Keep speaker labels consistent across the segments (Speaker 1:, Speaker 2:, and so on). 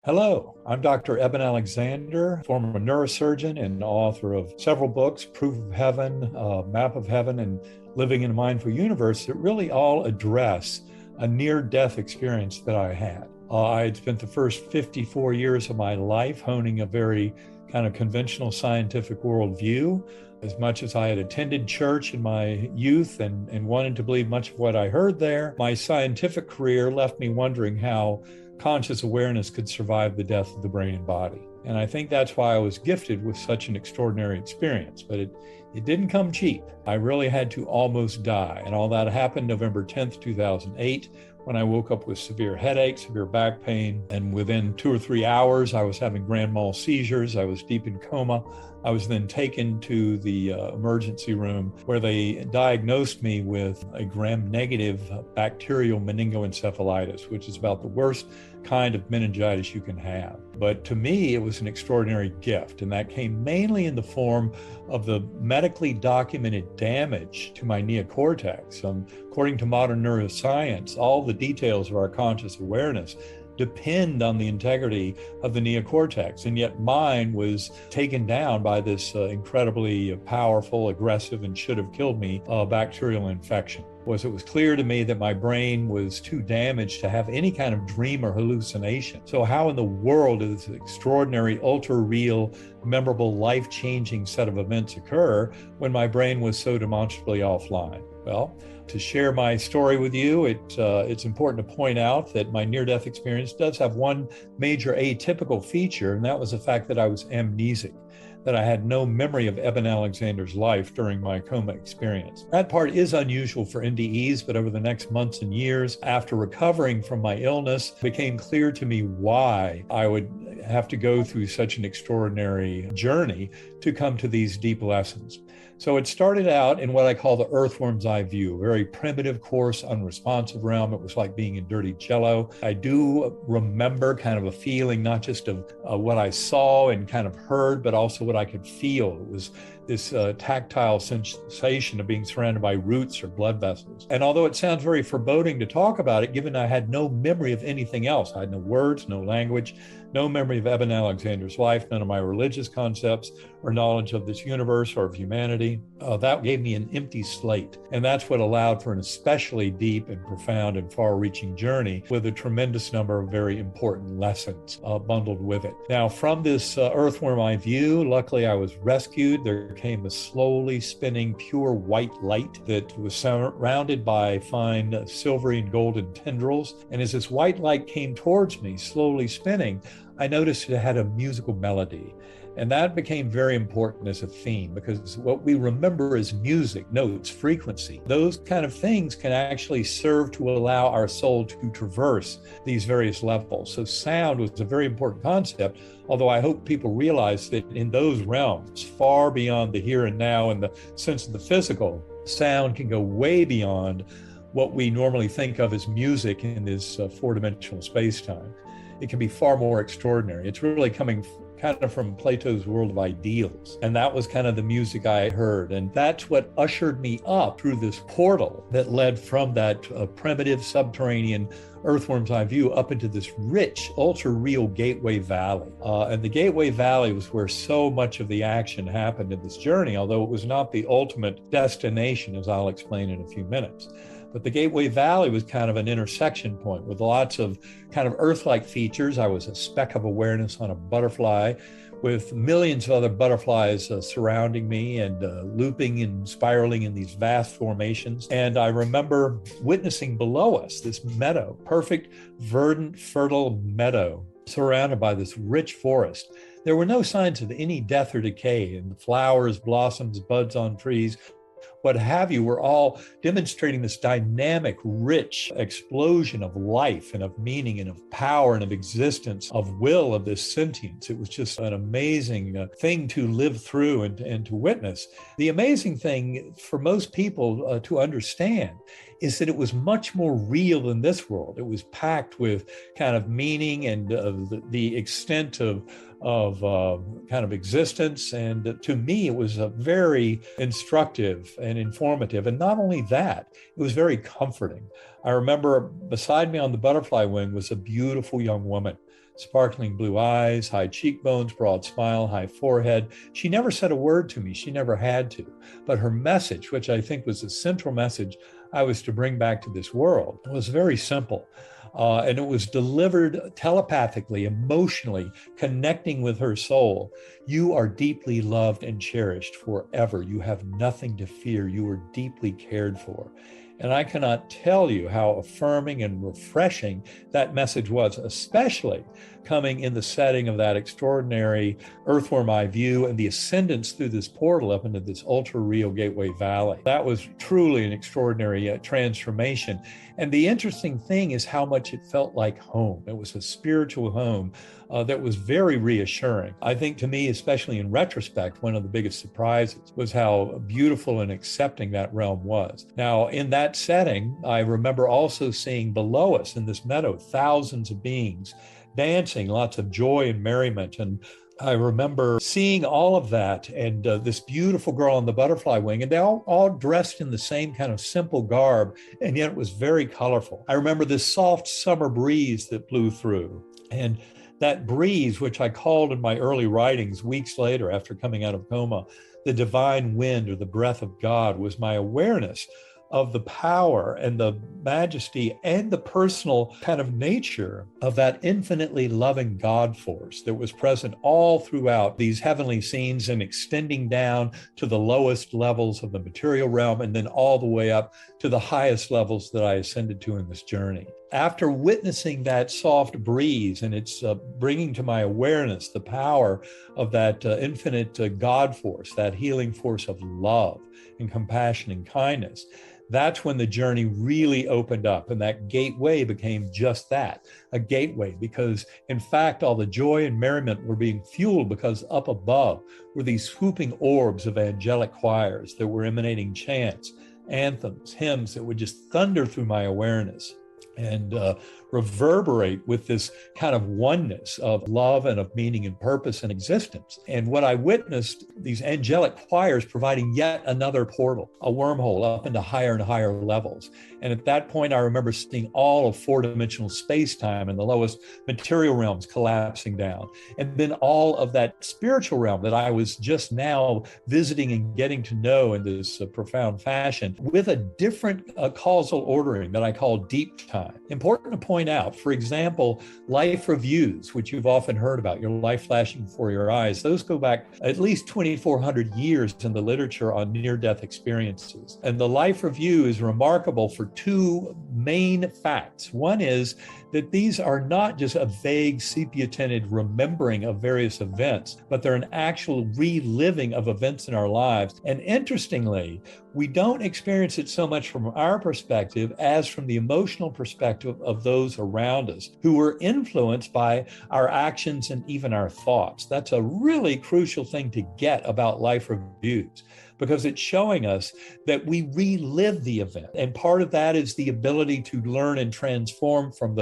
Speaker 1: Hello, I'm Dr. Eben Alexander, former neurosurgeon and author of several books, Proof of Heaven, Map of Heaven, and Living in a Mindful Universe, that really all address a near-death experience that I had. I had spent the first 54 years of my life honing a very kind of conventional scientific worldview. As much as I had attended church in my youth and wanted to believe much of what I heard there, my scientific career left me wondering how conscious awareness could survive the death of the brain and body. And I think that's why I was gifted with such an extraordinary experience. But it didn't come cheap. I really had to almost die. And all that happened November 10th, 2008, when I woke up with severe headaches, severe back pain. And within 2 or 3 hours, I was having grand mal seizures. I was deep in coma. I was then taken to the emergency room where they diagnosed me with a gram-negative bacterial meningoencephalitis, which is about the worst kind of meningitis you can have. But to me, it was an extraordinary gift, and that came mainly in the form of the medically documented damage to my neocortex. According to modern neuroscience, all the details of our conscious awareness depend on the integrity of the neocortex. And yet mine was taken down by this incredibly powerful, aggressive, and should have killed me bacterial infection. It was clear to me that my brain was too damaged to have any kind of dream or hallucination. So how in the world did this extraordinary, ultra-real, memorable, life-changing set of events occur when my brain was so demonstrably offline? Well, to share my story with you, it's important to point out that my near-death experience does have one major atypical feature, and that was the fact that I was amnesic, that I had no memory of Eben Alexander's life during my coma experience. That part is unusual for NDEs, but over the next months and years, after recovering from my illness, it became clear to me why I would have to go through such an extraordinary journey to come to these deep lessons. So it started out in what I call the earthworm's eye view, a very primitive, coarse, unresponsive realm. It was like being in dirty jello. I do remember kind of a feeling, not just of what I saw and kind of heard, but also what I could feel. It was this tactile sensation of being surrounded by roots or blood vessels. And although it sounds very foreboding to talk about it, given I had no memory of anything else, I had no words, no language, no memory of Eben Alexander's life, none of my religious concepts or knowledge of this universe or of humanity, that gave me an empty slate. And that's what allowed for an especially deep and profound and far-reaching journey with a tremendous number of very important lessons bundled with it. Now, from this earthworm eye view, luckily I was rescued. There came a slowly spinning pure white light that was surrounded by fine silvery and golden tendrils. And as this white light came towards me, slowly spinning, I noticed it had a musical melody. And that became very important as a theme, because what we remember is music, notes, frequency. Those kind of things can actually serve to allow our soul to traverse these various levels. So sound was a very important concept, although I hope people realize that in those realms, far beyond the here and now and the sense of the physical, sound can go way beyond what we normally think of as music in this four-dimensional space-time. It can be far more extraordinary. It's really coming kind of from Plato's world of ideals. And that was kind of the music I heard. And that's what ushered me up through this portal that led from that primitive subterranean earthworm's eye view up into this rich, ultra-real Gateway Valley. And the Gateway Valley was where so much of the action happened in this journey, although it was not the ultimate destination, as I'll explain in a few minutes. But the Gateway Valley was kind of an intersection point with lots of kind of Earth-like features. I was a speck of awareness on a butterfly with millions of other butterflies surrounding me and looping and spiraling in these vast formations. And I remember witnessing below us this meadow, perfect, verdant, fertile meadow surrounded by this rich forest. There were no signs of any death or decay, and the flowers, blossoms, buds on trees, what have you, were all demonstrating this dynamic, rich explosion of life and of meaning and of power and of existence, of will, of this sentience. It was just an amazing thing to live through and to witness. The amazing thing for most people to understand is that it was much more real than this world. It was packed with kind of meaning and the extent of kind of existence. And to me, it was a very instructive and informative. And not only that, it was very comforting. I remember beside me on the butterfly wing was a beautiful young woman, sparkling blue eyes, high cheekbones, broad smile, high forehead. She never said a word to me. She never had to. But her message, which I think was the central message I was to bring back to this world, was very simple. And it was delivered telepathically, emotionally, connecting with her soul. You are deeply loved and cherished forever. You have nothing to fear. You are deeply cared for. And I cannot tell you how affirming and refreshing that message was, especially coming in the setting of that extraordinary earthworm eye view and the ascendance through this portal up into this ultra-real Gateway Valley. That was truly an extraordinary transformation. And the interesting thing is how much it felt like home. It was a spiritual home that was very reassuring. I think to me, especially in retrospect, one of the biggest surprises was how beautiful and accepting that realm was. Now, in that setting, I remember also seeing below us in this meadow, thousands of beings dancing, lots of joy and merriment. And I remember seeing all of that and this beautiful girl on the butterfly wing, and they all dressed in the same kind of simple garb, and yet it was very colorful. I remember this soft summer breeze that blew through, and that breeze, which I called in my early writings weeks later after coming out of coma, the divine wind or the breath of God, was my awareness of the power and the majesty and the personal kind of nature of that infinitely loving God force that was present all throughout these heavenly scenes and extending down to the lowest levels of the material realm and then all the way up to the highest levels that I ascended to in this journey. After witnessing that soft breeze and its bringing to my awareness the power of that infinite God force, that healing force of love and compassion and kindness, that's when the journey really opened up, and that gateway became just that, a gateway, because in fact, all the joy and merriment were being fueled because up above were these swooping orbs of angelic choirs that were emanating chants, anthems, hymns that would just thunder through my awareness and reverberate with this kind of oneness of love and of meaning and purpose and existence. And what I witnessed, these angelic choirs providing yet another portal, a wormhole up into higher and higher levels. And at that point, I remember seeing all of four-dimensional space-time and the lowest material realms collapsing down. And then all of that spiritual realm that I was just now visiting and getting to know in this profound fashion with a different causal ordering that I call deep time. Important to point out, for example, life reviews, which you've often heard about, your life flashing before your eyes, those go back at least 2,400 years in the literature on near-death experiences. And the life review is remarkable for two main facts. One is that these are not just a vague sepia-tinted remembering of various events, but they're an actual reliving of events in our lives. And interestingly, we don't experience it so much from our perspective as from the emotional perspective of those around us who were influenced by our actions and even our thoughts. That's a really crucial thing to get about life reviews, because it's showing us that we relive the event. And part of that is the ability to learn and transform from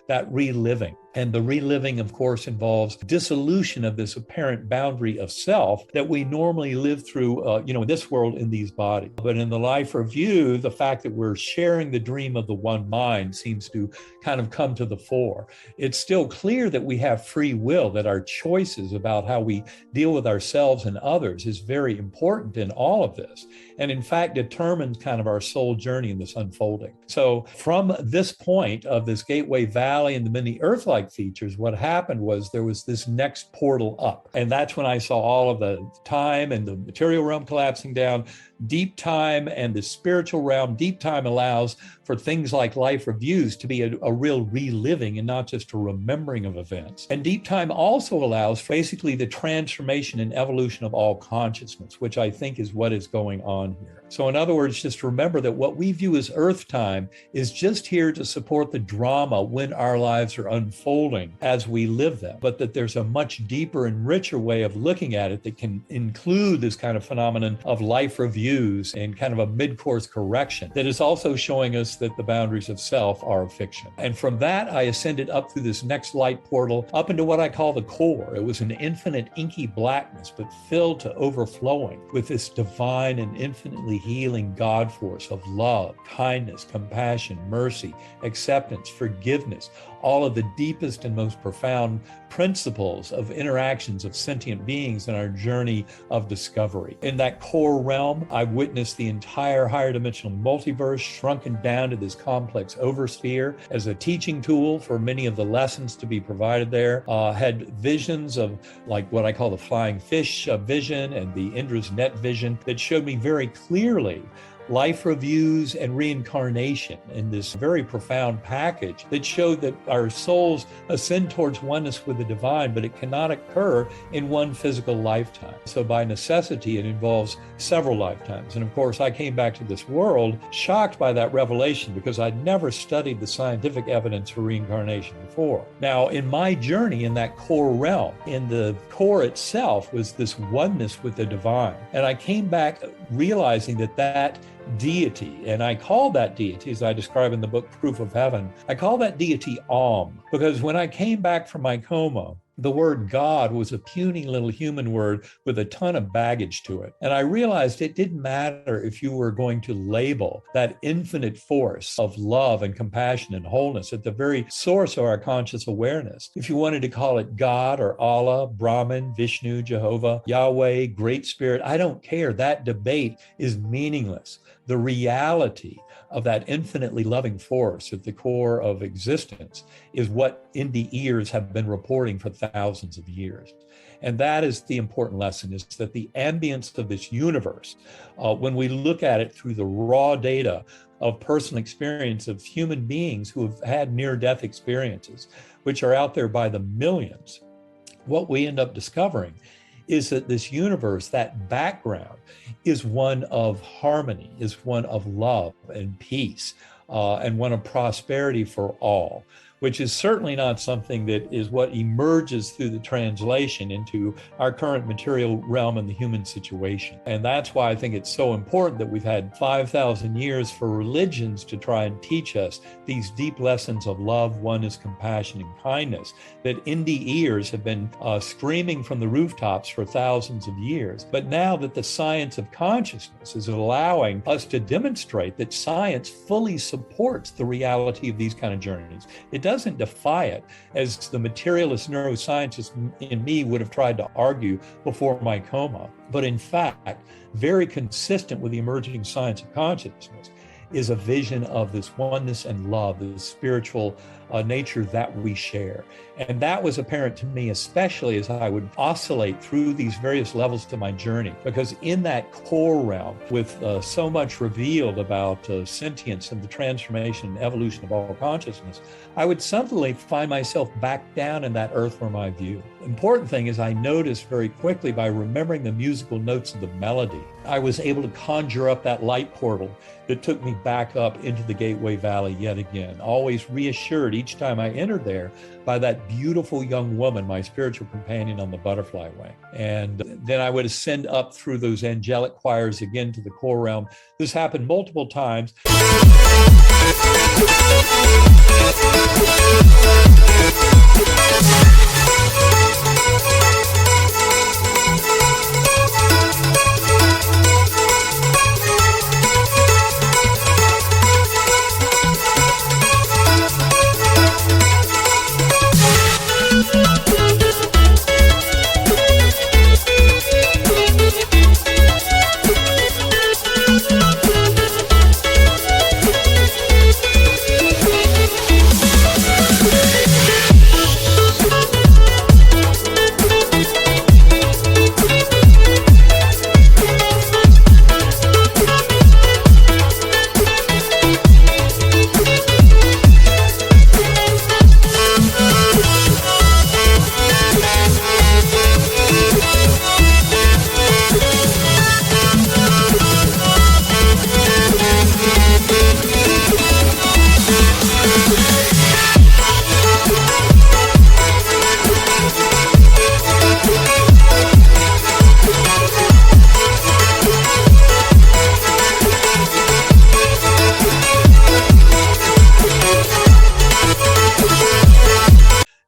Speaker 1: that reliving. And the reliving, of course, involves dissolution of this apparent boundary of self that we normally live through, in this world, in these bodies. But in the life review, the fact that we're sharing the dream of the one mind seems to kind of come to the fore. It's still clear that we have free will, that our choices about how we deal with ourselves and others is very important in all of this. And in fact, determines kind of our soul journey in this unfolding. So from this point of this Gateway Valley and the many Earth-like features, what happened was there was this next portal up. And that's when I saw all of the time and the material realm collapsing down, deep time and the spiritual realm. Deep time allows for things like life reviews to be a real reliving and not just a remembering of events. And deep time also allows basically the transformation and evolution of all consciousness, which I think is what is going on here. So in other words, just remember that what we view as Earth time is just here to support the drama when our lives are unfolding as we live them, but that there's a much deeper and richer way of looking at it that can include this kind of phenomenon of life reviews and kind of a mid-course correction that is also showing us that the boundaries of self are a fiction. And from that, I ascended up through this next light portal up into what I call the core. It was an infinite inky blackness, but filled to overflowing with this divine and infinitely healing God force of love, kindness, compassion, mercy, acceptance, forgiveness, all of the deepest and most profound principles of interactions of sentient beings in our journey of discovery. In that core realm, I witnessed the entire higher dimensional multiverse shrunken down to this complex oversphere as a teaching tool for many of the lessons to be provided there. Had visions of like what I call the flying fish vision and the Indra's net vision that showed me very clearly life reviews and reincarnation in this very profound package that showed that our souls ascend towards oneness with the divine, but it cannot occur in one physical lifetime. So by necessity, it involves several lifetimes. And of course, I came back to this world shocked by that revelation because I'd never studied the scientific evidence for reincarnation before. Now, in my journey in that core realm, in the core itself was this oneness with the divine. And I came back realizing that deity, and I call that deity, as I describe in the book Proof of Heaven, I call that deity Om, because when I came back from my coma, the word God was a puny little human word with a ton of baggage to it. And I realized it didn't matter if you were going to label that infinite force of love and compassion and wholeness at the very source of our conscious awareness. If you wanted to call it God or Allah, Brahman, Vishnu, Jehovah, Yahweh, Great Spirit, I don't care. That debate is meaningless. The reality of that infinitely loving force at the core of existence is what NDEers have been reporting for thousands of years. And that is the important lesson, is that the ambience of this universe, when we look at it through the raw data of personal experience of human beings who have had near-death experiences, which are out there by the millions, what we end up discovering is that this universe, that background, is one of harmony, is one of love and peace, and one of prosperity for all, which is certainly not something that is what emerges through the translation into our current material realm and the human situation. And that's why I think it's so important that we've had 5,000 years for religions to try and teach us these deep lessons of love, oneness, compassion, and kindness that NDEers have been screaming from the rooftops for thousands of years. But now that the science of consciousness is allowing us to demonstrate that science fully supports the reality of these kind of journeys, it doesn't defy it, as the materialist neuroscientist in me would have tried to argue before my coma. But in fact, very consistent with the emerging science of consciousness is a vision of this oneness and love, this spiritual nature that we share. And that was apparent to me, especially as I would oscillate through these various levels to my journey, because in that core realm, with so much revealed about sentience and the transformation and evolution of all consciousness, I would suddenly find myself back down in that earthworm eye view. Important thing is I noticed very quickly, by remembering the musical notes of the melody, I was able to conjure up that light portal that took me back up into the Gateway Valley yet again, always reassured each time I entered there by that beautiful young woman, my spiritual companion on the butterfly wing. And then I would ascend up through those angelic choirs again to the core realm. This happened multiple times.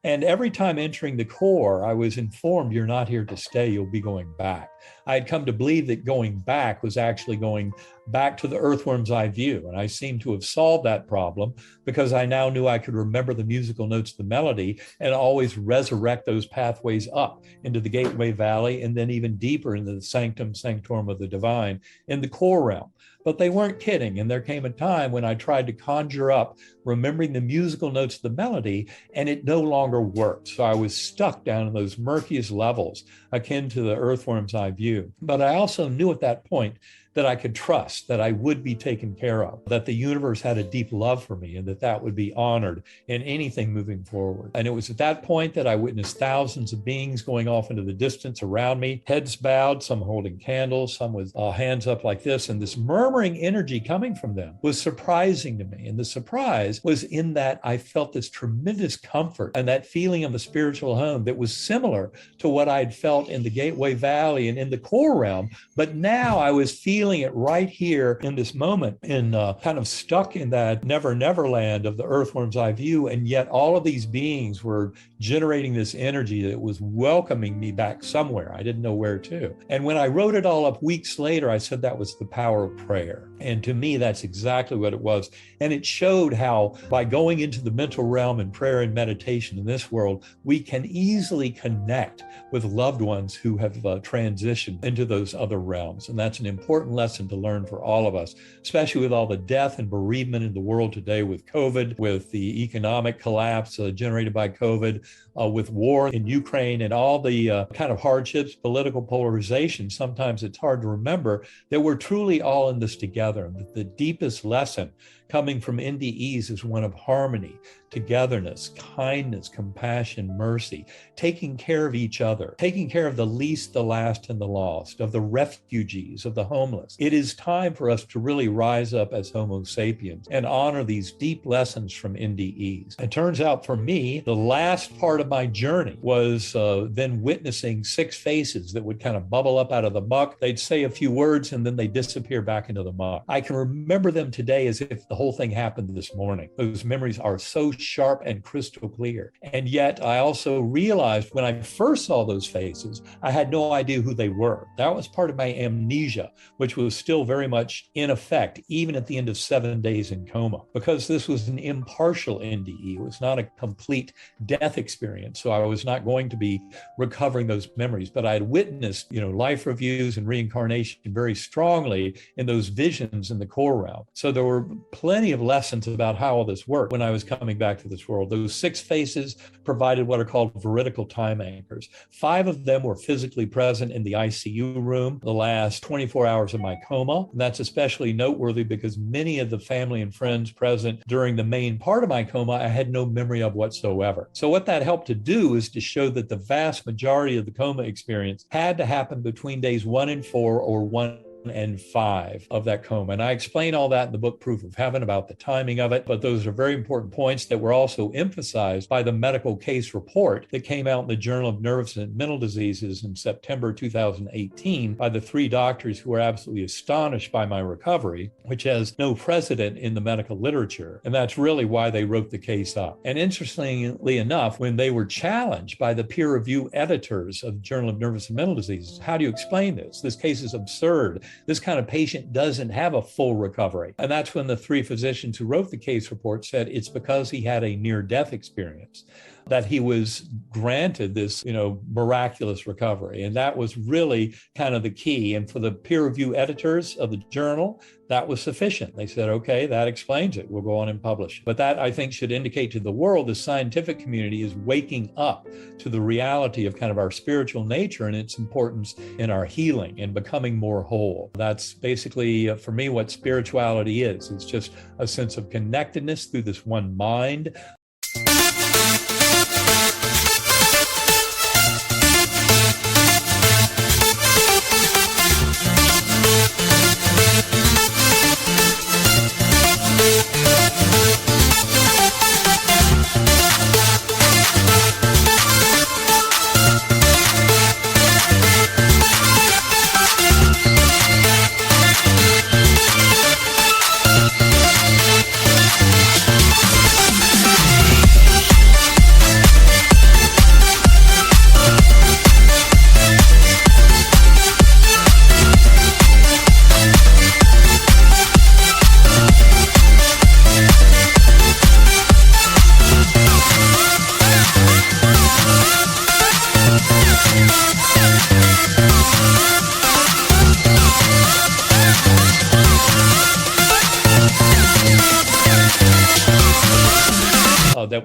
Speaker 1: And every time entering the core, I was informed, you're not here to stay, you'll be going back. I had come to believe that going back was actually going back to the earthworm's eye view. And I seem to have solved that problem because I now knew I could remember the musical notes of the melody and always resurrect those pathways up into the gateway valley and then even deeper into the sanctum sanctorum of the divine in the core realm. But they weren't kidding. And there came a time when I tried to conjure up remembering the musical notes of the melody, and it no longer worked. So I was stuck down in those murkiest levels akin to the earthworm's eye view. But I also knew at that point that I could trust, that I would be taken care of, that the universe had a deep love for me, and that would be honored in anything moving forward. And it was at that point that I witnessed thousands of beings going off into the distance around me, heads bowed, some holding candles, some with hands up like this. And this murmuring energy coming from them was surprising to me. And the surprise was in that I felt this tremendous comfort and that feeling of a spiritual home that was similar to what I'd felt in the Gateway Valley and in the core realm. But now I was feeling it right here in this moment, in kind of stuck in that never land of the earthworm's eye view. And yet all of these beings were generating this energy that was welcoming me back somewhere. I didn't know where to. And when I wrote it all up weeks later, I said that was the power of prayer. And to me, that's exactly what it was. And it showed how by going into the mental realm and prayer and meditation in this world, we can easily connect with loved ones who have transitioned into those other realms. And that's an important lesson to learn for all of us, especially with all the death and bereavement in the world today with COVID, with the economic collapse generated by COVID, with war in Ukraine and all the kind of hardships, political polarization. Sometimes it's hard to remember that we're truly all in this together. And that the deepest lesson coming from NDEs is one of harmony, togetherness, kindness, compassion, mercy, taking care of each other, taking care of the least, the last, and the lost, of the refugees, of the homeless. It is time for us to really rise up as Homo sapiens and honor these deep lessons from NDEs. It turns out for me, the last part of my journey was then witnessing 6 faces that would kind of bubble up out of the muck. They'd say a few words and then they disappear back into the muck. I can remember them today as if the whole thing happened this morning. Those memories are so sharp and crystal clear. And yet I also realized when I first saw those faces, I had no idea who they were. That was part of my amnesia, which was still very much in effect, even at the end of 7 days in coma, because this was an impartial NDE. It was not a complete death experience. So I was not going to be recovering those memories, but I had witnessed, life reviews and reincarnation very strongly in those visions in the core realm. So there were plenty of lessons about how all this worked when I was coming back to this world. Those 6 faces provided what are called veridical time anchors. 5 of them were physically present in the ICU room the last 24 hours of my coma. And that's especially noteworthy because many of the family and friends present during the main part of my coma, I had no memory of whatsoever. So what that helped to do is to show that the vast majority of the coma experience had to happen between days 1 and 4 or 1 and 5 of that coma. And I explain all that in the book, Proof of Heaven, about the timing of it. But those are very important points that were also emphasized by the medical case report that came out in the Journal of Nervous and Mental Diseases in September 2018 by the 3 doctors who were absolutely astonished by my recovery, which has no precedent in the medical literature. And that's really why they wrote the case up. And interestingly enough, when they were challenged by the peer review editors of Journal of Nervous and Mental Diseases, how do you explain this? This case is absurd. This kind of patient doesn't have a full recovery. And that's when the 3 physicians who wrote the case report said it's because he had a near-death experience that he was granted this, miraculous recovery. And that was really kind of the key. And for the peer review editors of the journal, that was sufficient. They said, okay, that explains it. We'll go on and publish. But that, I think, should indicate to the world the scientific community is waking up to the reality of kind of our spiritual nature and its importance in our healing and becoming more whole. That's basically, for me, what spirituality is. It's just a sense of connectedness through this one mind.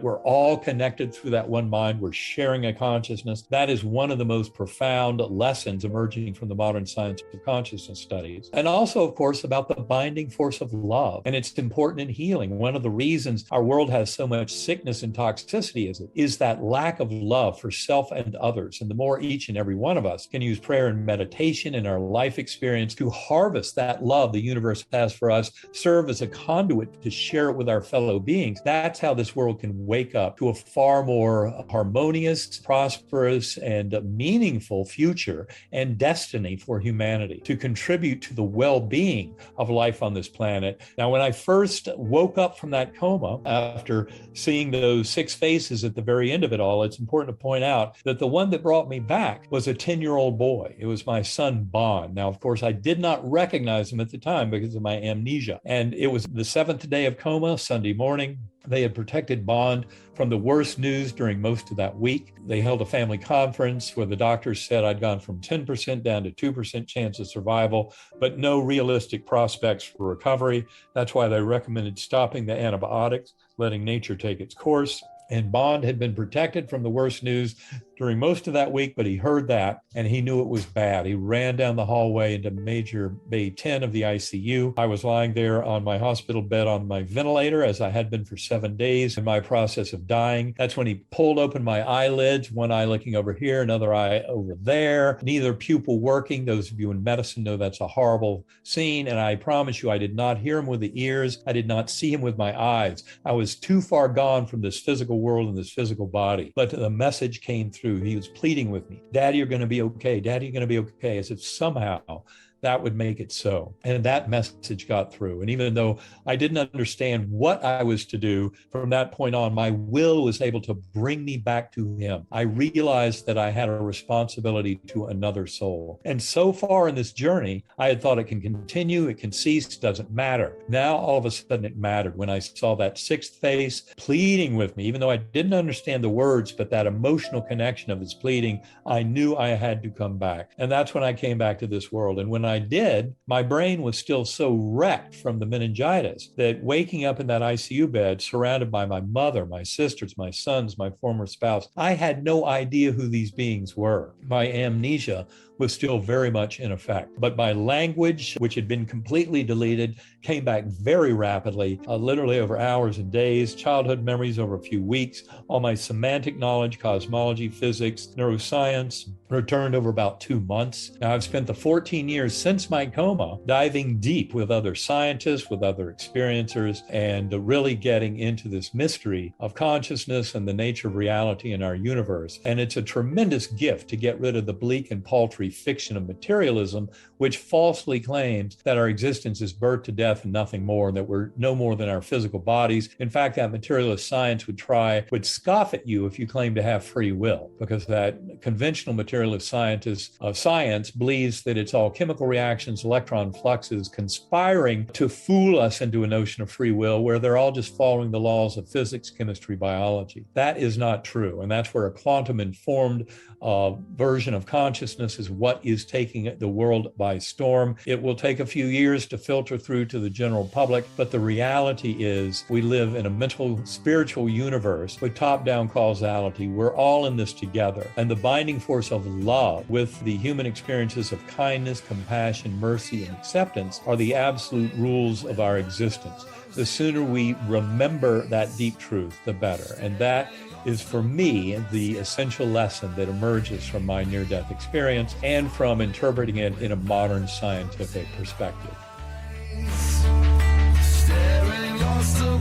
Speaker 1: that we're all connected through that one mind. We're sharing a consciousness. That is one of the most profound lessons emerging from the modern science of consciousness studies. And also, of course, about the binding force of love. And it's important in healing. One of the reasons our world has so much sickness and toxicity is that lack of love for self and others. And the more each and every one of us can use prayer and meditation in our life experience to harvest that love the universe has for us, serve as a conduit to share it with our fellow beings, that's how this world can wake up to a far more harmonious, prosperous, and meaningful future and destiny for humanity to contribute to the well-being of life on this planet. Now, when I first woke up from that coma after seeing those 6 faces at the very end of it all, it's important to point out that the one that brought me back was a 10-year-old boy. It was my son, Bond. Now, of course, I did not recognize him at the time because of my amnesia. And it was the 7th day of coma, Sunday morning. They had protected Bond from the worst news during most of that week. They held a family conference where the doctors said I'd gone from 10% down to 2% chance of survival, but no realistic prospects for recovery. That's why they recommended stopping the antibiotics, letting nature take its course. And Bond had been protected from the worst news during most of that week, but he heard that and he knew it was bad. He ran down the hallway into major bay 10 of the ICU. I was lying there on my hospital bed on my ventilator, as I had been for 7 days in my process of dying. That's when he pulled open my eyelids, one eye looking over here, another eye over there, neither pupil working. Those of you in medicine know that's a horrible scene. And I promise you, I did not hear him with the ears. I did not see him with my eyes. I was too far gone from this physical world and this physical body. But the message came through. He was pleading with me, Daddy, you're going to be okay. Daddy, you're going to be okay. As if somehow that would make it so. And that message got through. And even though I didn't understand what I was to do from that point on, my will was able to bring me back to him. I realized that I had a responsibility to another soul. And so far in this journey, I had thought it can continue, it can cease, doesn't matter. Now, all of a sudden it mattered when I saw that 6th face pleading with me, even though I didn't understand the words, but that emotional connection of his pleading, I knew I had to come back. And that's when I came back to this world. And when I did, my brain was still so wrecked from the meningitis that waking up in that ICU bed, surrounded by my mother, my sisters, my sons, my former spouse, I had no idea who these beings were. My amnesia was still very much in effect. But my language, which had been completely deleted, came back very rapidly, literally over hours and days, childhood memories over a few weeks. All my semantic knowledge, cosmology, physics, neuroscience returned over about 2 months. Now, I've spent the 14 years since my coma diving deep with other scientists, with other experiencers, and really getting into this mystery of consciousness and the nature of reality in our universe. And it's a tremendous gift to get rid of the bleak and paltry fiction of materialism, which falsely claims that our existence is birth to death and nothing more, and that we're no more than our physical bodies. In fact, that materialist science would scoff at you if you claim to have free will, because that conventional materialist science believes that it's all chemical reactions, electron fluxes, conspiring to fool us into a notion of free will, where they're all just following the laws of physics, chemistry, biology. That is not true. And that's where a quantum-informed version of consciousness is what is taking the world by storm. It will take a few years to filter through to the general public, but the reality is we live in a mental, spiritual universe with top-down causality. We're all in this together. And the binding force of love with the human experiences of kindness, compassion, mercy, and acceptance are the absolute rules of our existence. The sooner we remember that deep truth, the better. And that is, for me, the essential lesson that emerges from my near-death experience and from interpreting it in a modern scientific perspective. Staring, you're still